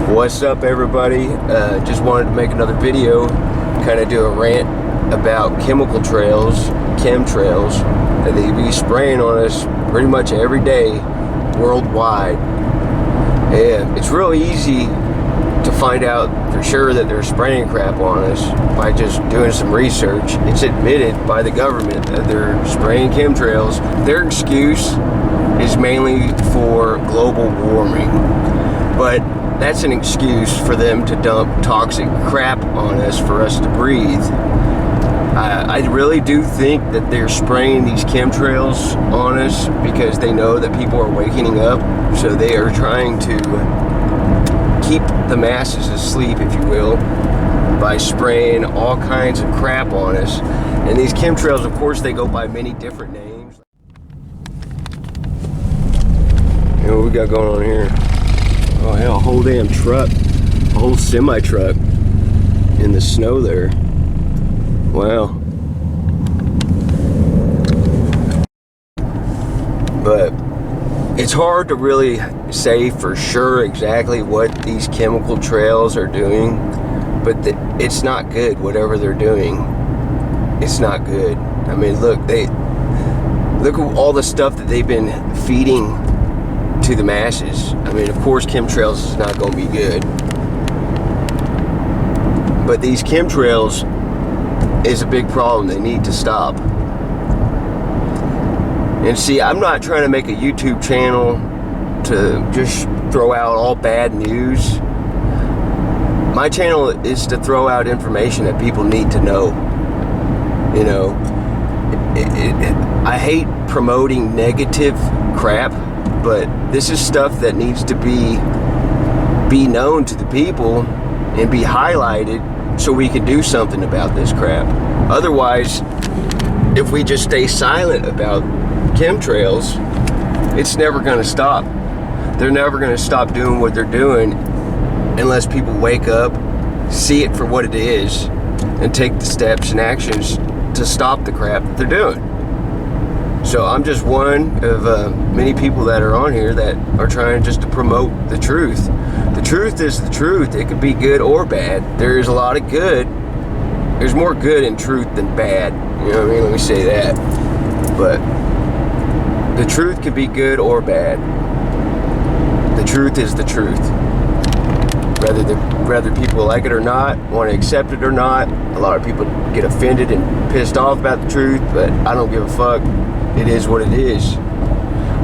What's up, everybody? Just wanted to make another video, kind of do a rant about chemtrails that they be spraying on us pretty much every day worldwide. And it's real easy to find out for sure that they're spraying crap on us by just doing some research. It's admitted by the government that they're spraying chemtrails. Their excuse is mainly for global warming, but that's an excuse for them to dump toxic crap on us for us to breathe. I really do think that they're spraying these chemtrails on us because they know that people are waking up, so they are trying to keep the masses asleep, if you will, by spraying all kinds of crap on us. And these chemtrails, of course, they go by many different names. You know what we got going on here? Oh hell, a whole damn truck, a whole semi-truck in the snow there. Wow. But it's hard to really say for sure exactly what these chemical trails are doing, but it's not good, whatever they're doing. It's not good. I mean, look at all the stuff that they've been feeding to the masses. I mean, of course, chemtrails is not going to be good, but these chemtrails is a big problem. They need to stop. And see, I'm not trying to make a YouTube channel to just throw out all bad news. My channel is to throw out information that people need to know. You know, I hate promoting negative crap, but this is stuff that needs to be known to the people and be highlighted so we can do something about this crap. Otherwise, if we just stay silent about chemtrails, it's never going to stop. They're never going to stop doing what they're doing unless people wake up, see it for what it is, and take the steps and actions to stop the crap that they're doing. So I'm just one of many people that are on here that are trying just to promote the truth. The truth is the truth. It could be good or bad. There's a lot of good. There's more good in truth than bad. You know what I mean? Let me say that. But the truth can be good or bad. The truth is the truth. Whether people like it or not, want to accept it or not. A lot of people get offended and pissed off about the truth, but I don't give a fuck. It is what it is.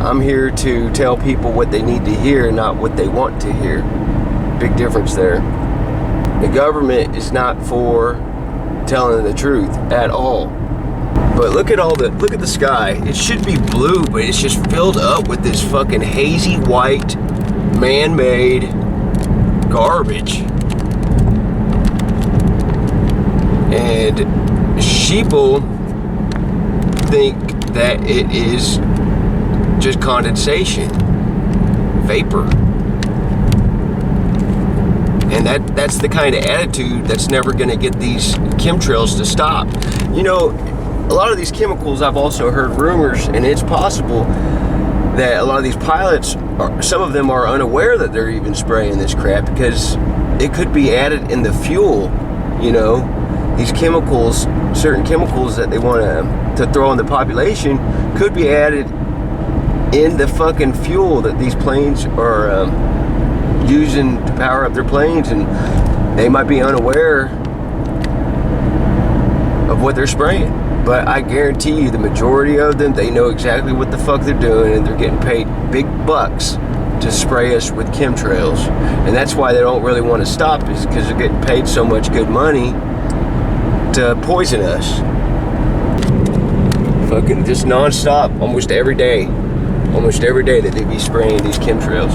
I'm here to tell people what they need to hear, not what they want to hear. Big difference there. The government is not for telling the truth at all. But look at the sky. It should be blue, but it's just filled up with this fucking hazy white, man-made garbage. And sheeple think that it is just condensation, vapor. And that's the kind of attitude that's never going to get these chemtrails to stop. You know, a lot of these chemicals, I've also heard rumors, and it's possible that a lot of these pilots, some of them are unaware that they're even spraying this crap because it could be added in the fuel. You know, these chemicals, certain chemicals that they want to throw in the population could be added in the fucking fuel that these planes are using to power up their planes, and they might be unaware of what they're spraying. But I guarantee you the majority of them, they know exactly what the fuck they're doing, and they're getting paid big bucks to spray us with chemtrails. And that's why they don't really want to stop, is because they're getting paid so much good money to poison us. Fucking just non-stop, almost every day that they be spraying these chemtrails.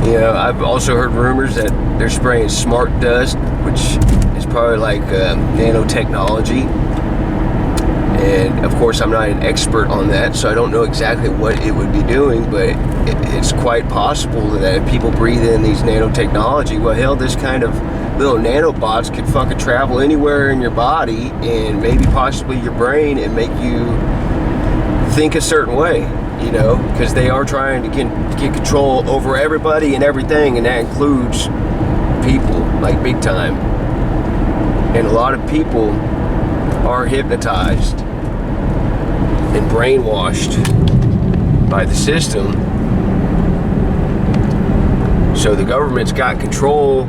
You know, I've also heard rumors that they're spraying smart dust, which is probably like nanotechnology. And of course, I'm not an expert on that, so I don't know exactly what it would be doing, but it's quite possible that if people breathe in these nanotechnology, well, hell, this kind of little nanobots could fucking travel anywhere in your body and maybe possibly your brain and make you think a certain way, you know, because they are trying to get control over everybody and everything, and that includes people, like big time. And a lot of people are hypnotized and brainwashed by the system. So the government's got control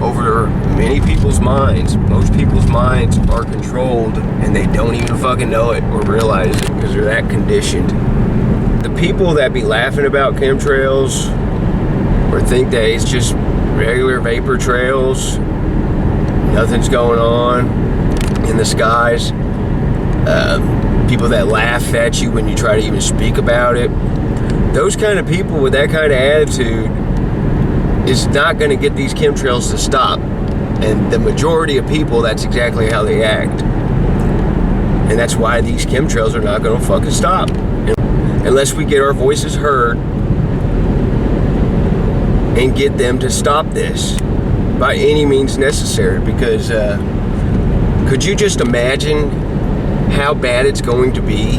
over many people's minds. Most people's minds are controlled and they don't even fucking know it or realize it because they're that conditioned. The people that be laughing about chemtrails or think that it's just regular vapor trails, nothing's going on in the skies, people that laugh at you when you try to even speak about it, those kind of people with that kind of attitude is not going to get these chemtrails to stop. And the majority of people, that's exactly how they act. And that's why these chemtrails are not going to fucking stop. Unless we get our voices heard and get them to stop this by any means necessary. Because could you just imagine how bad it's going to be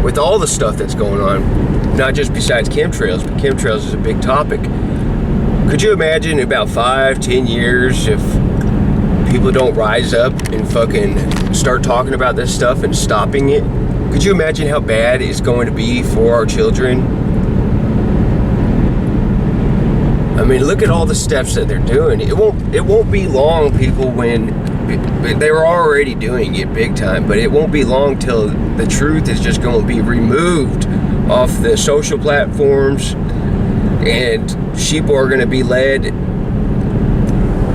with all the stuff that's going on? Not just besides chemtrails, but chemtrails is a big topic. Could you imagine in about 5-10 years if people don't rise up and fucking start talking about this stuff and stopping it? Could you imagine how bad it's going to be for our children? I mean, look at all the steps that they're doing. It won't be long, people, when they were already doing it big time, but it won't be long till the truth is just going to be removed off the social platforms, and sheep are going to be led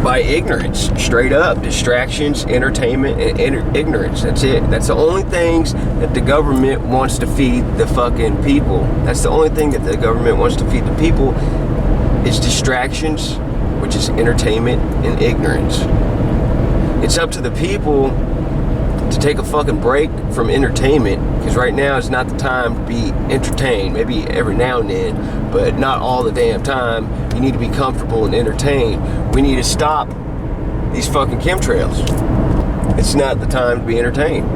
by ignorance, straight up. Distractions, entertainment, and ignorance. That's it. That's the only things that the government wants to feed the fucking people. That's the only thing that the government wants to feed the people is distractions, which is entertainment and ignorance. It's up to the people to take a fucking break from entertainment, because right now is not the time to be entertained. Maybe every now and then, but not all the damn time. You need to be comfortable and entertained. We need to stop these fucking chemtrails. It's not the time to be entertained.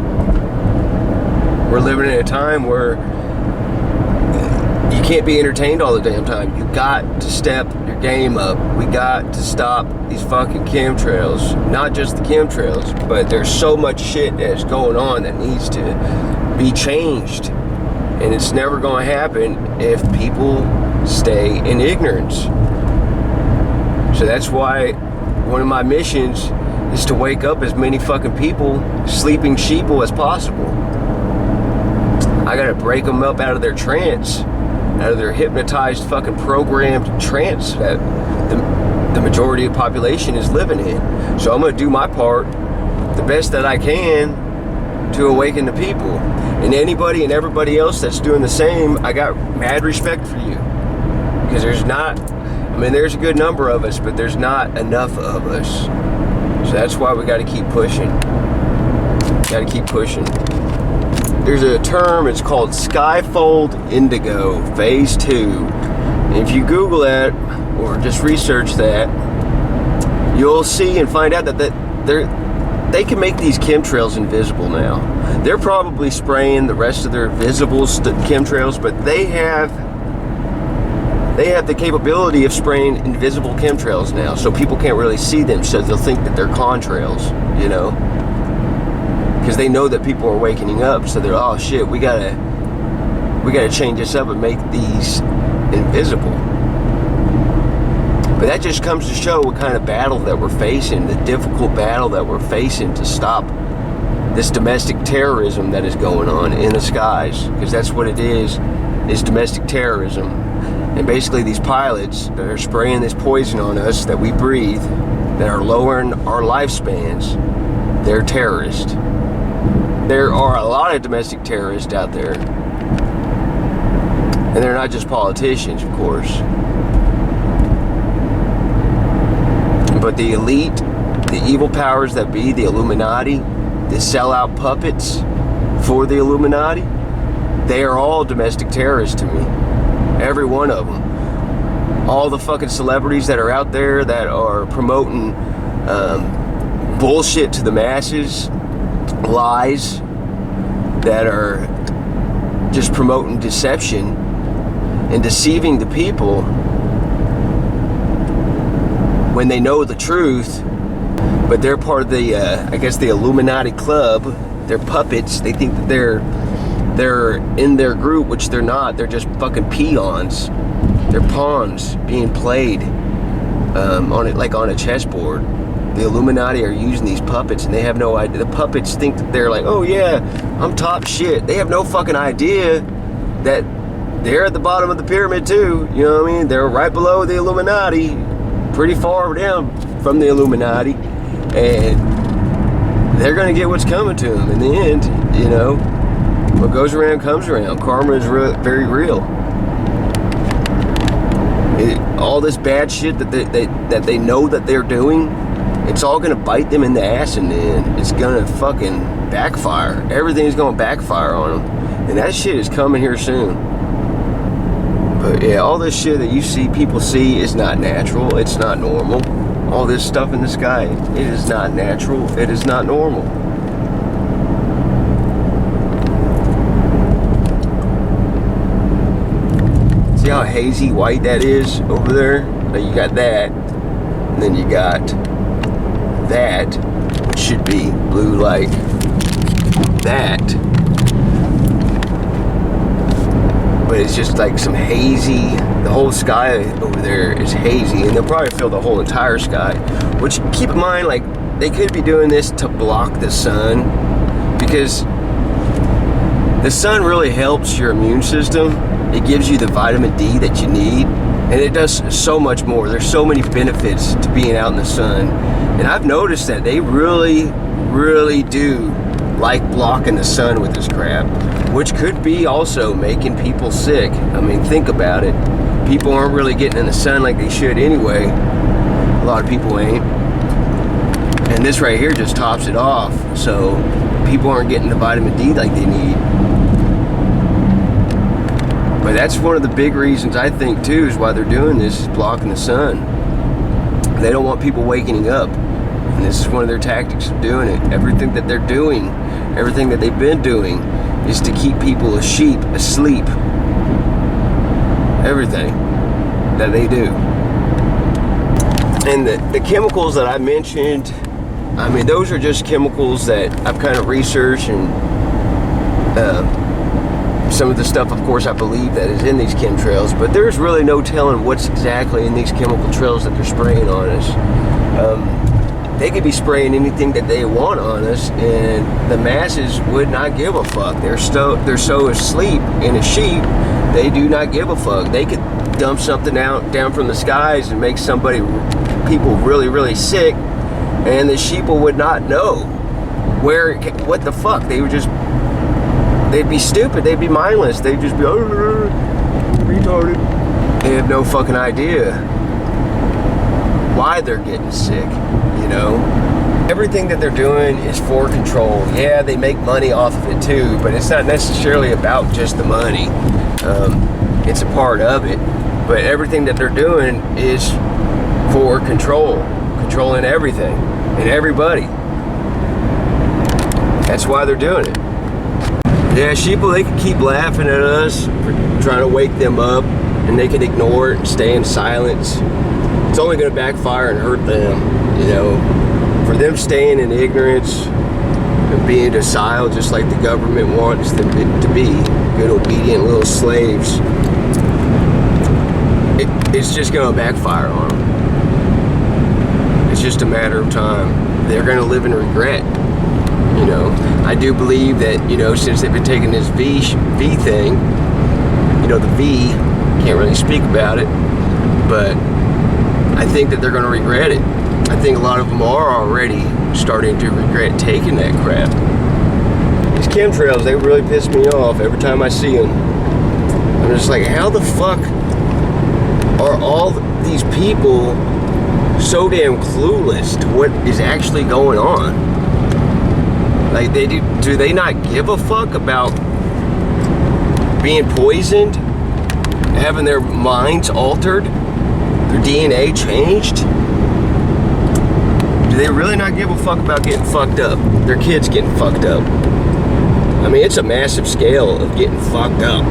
We're living in a time where you can't be entertained all the damn time. You got to step your game up. We got to stop these fucking chemtrails. Not just the chemtrails, but there's so much shit that's going on that needs to be changed. And it's never going to happen if people stay in ignorance. So that's why one of my missions is to wake up as many fucking people, sleeping sheeple, as possible. I gotta break them up out of their trance, out of their hypnotized fucking programmed trance that the majority of the population is living in. So I'm gonna do my part the best that I can to awaken the people. And anybody and everybody else that's doing the same, I got mad respect for you. Because there's a good number of us, but there's not enough of us. So that's why we gotta keep pushing. Gotta keep pushing. There's a term, it's called Skyfold Indigo Phase 2. And if you Google that, or just research that, you'll see and find out that they can make these chemtrails invisible now. They're probably spraying the rest of their visible chemtrails, but they have the capability of spraying invisible chemtrails now, so people can't really see them, so they'll think that they're contrails, you know? Because they know that people are waking up, so they're, oh shit, we gotta change this up and make these invisible. But that just comes to show what kind of battle that we're facing, the difficult battle that we're facing to stop this domestic terrorism that is going on in the skies. Because that's what it is domestic terrorism. And basically these pilots that are spraying this poison on us that we breathe, that are lowering our lifespans, they're terrorists. There are a lot of domestic terrorists out there. And they're not just politicians, of course. But the elite, the evil powers that be, the Illuminati, the sellout puppets for the Illuminati, they are all domestic terrorists to me. Every one of them. All the fucking celebrities that are out there that are promoting bullshit to the masses, lies, that are just promoting deception and deceiving the people. when they know the truth, but they're part of the, I guess, the Illuminati club. They're puppets. They think that they're in their group, which they're not. They're just fucking peons. They're pawns being played on it, like on a chessboard. The Illuminati are using these puppets, and they have no idea. The puppets think that they're like, oh yeah, I'm top shit. They have no fucking idea that they're at the bottom of the pyramid too. You know what I mean? They're right below the Illuminati, pretty far down from the Illuminati, and they're gonna get what's coming to them in the end. You know, what goes around comes around. Karma is very real. All this bad shit that they know that they're doing, it's all gonna bite them in the ass in the end. It's gonna fucking backfire. Everything's gonna backfire on them, and that shit is coming here soon. But yeah, all this shit that you see, people see, is not natural. It's not normal. All this stuff in the sky, it is not natural. It is not normal. See how hazy white that is over there? Now you got that, and then you got that, which should be blue like that. But it's just like some hazy, the whole sky over there is hazy, and they'll probably fill the whole entire sky. Which, keep in mind, like, they could be doing this to block the sun, because the sun really helps your immune system. It gives you the vitamin D that you need, and it does so much more. There's so many benefits to being out in the sun, and I've noticed that they really do like blocking the sun with this crap, which could be also making people sick. I mean, think about it. People aren't really getting in the sun like they should anyway. A lot of people ain't. And this right here just tops it off, so people aren't getting the vitamin D like they need. But that's one of the big reasons, I think, too, is why they're doing this, is blocking the sun. They don't want people waking up. And this is one of their tactics of doing it. Everything that they're doing, everything that they've been doing, is to keep people asleep. Everything that they do. And the chemicals that I mentioned, I mean, those are just chemicals that I've kind of researched, and some of the stuff, of course, I believe that is in these chemtrails, but there's really no telling what's exactly in these chemical trails that they're spraying on us. They could be spraying anything that they want on us, and the masses would not give a fuck. They're so asleep in a sheep, they do not give a fuck. They could dump something down from the skies and make people really sick, and the sheep would not know what the fuck. They would just, they'd be stupid, they'd be mindless, they'd just be retarded. They have no fucking idea why they're getting sick, you know? Everything that they're doing is for control. Yeah, they make money off of it too, but it's not necessarily about just the money. It's a part of it, but everything that they're doing is for controlling everything and everybody. That's why they're doing it. Yeah, sheeple, they can keep laughing at us for trying to wake them up, and they can ignore it and stay in silence. It's only going to backfire and hurt them, you know. For them staying in ignorance and being docile, just like the government wants them to be, good obedient little slaves, it's just going to backfire on them. It's just a matter of time. They're going to live in regret. You know, I do believe that, you know, since they've been taking this V thing, you know, the V, can't really speak about it, but I think that they're going to regret it. I think a lot of them are already starting to regret taking that crap. These chemtrails, they really piss me off every time I see them. I'm just like, how the fuck are all these people so damn clueless to what is actually going on? Like, do they not give a fuck about being poisoned, having their minds altered, their DNA changed? Do they really not give a fuck about getting fucked up? Their kids getting fucked up. I mean, it's a massive scale of getting fucked up,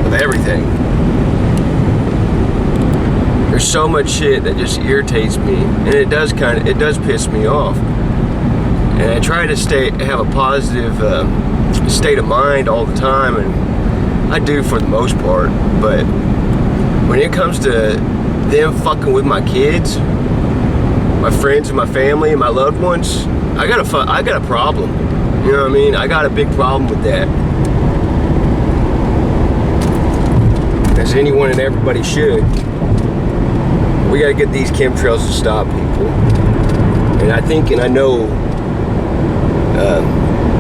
of everything. there's so much shit that just irritates me, and it does piss me off. And I try to have a positive state of mind all the time, and I do for the most part. But when it comes to them fucking with my kids, my friends and my family and my loved ones, I got a problem. You know what I mean? I got a big problem with that. As anyone and everybody should. We got to get these chemtrails to stop, people. And I think and I know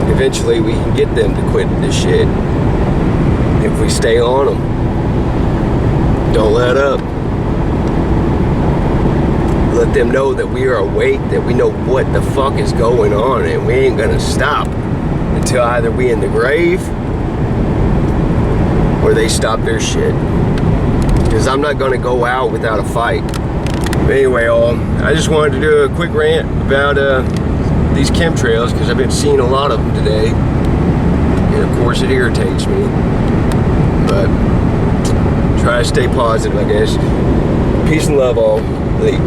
eventually we can get them to quit this shit if we stay on them. Don't let up. Let them know that we are awake, that we know what the fuck is going on, and we ain't gonna stop until either we in the grave or they stop their shit. Because I'm not gonna go out without a fight. But anyway, I just wanted to do a quick rant about these chemtrails, because I've been seeing a lot of them today, and of course it irritates me. But try to stay positive, I guess. Peace and love, all. Later.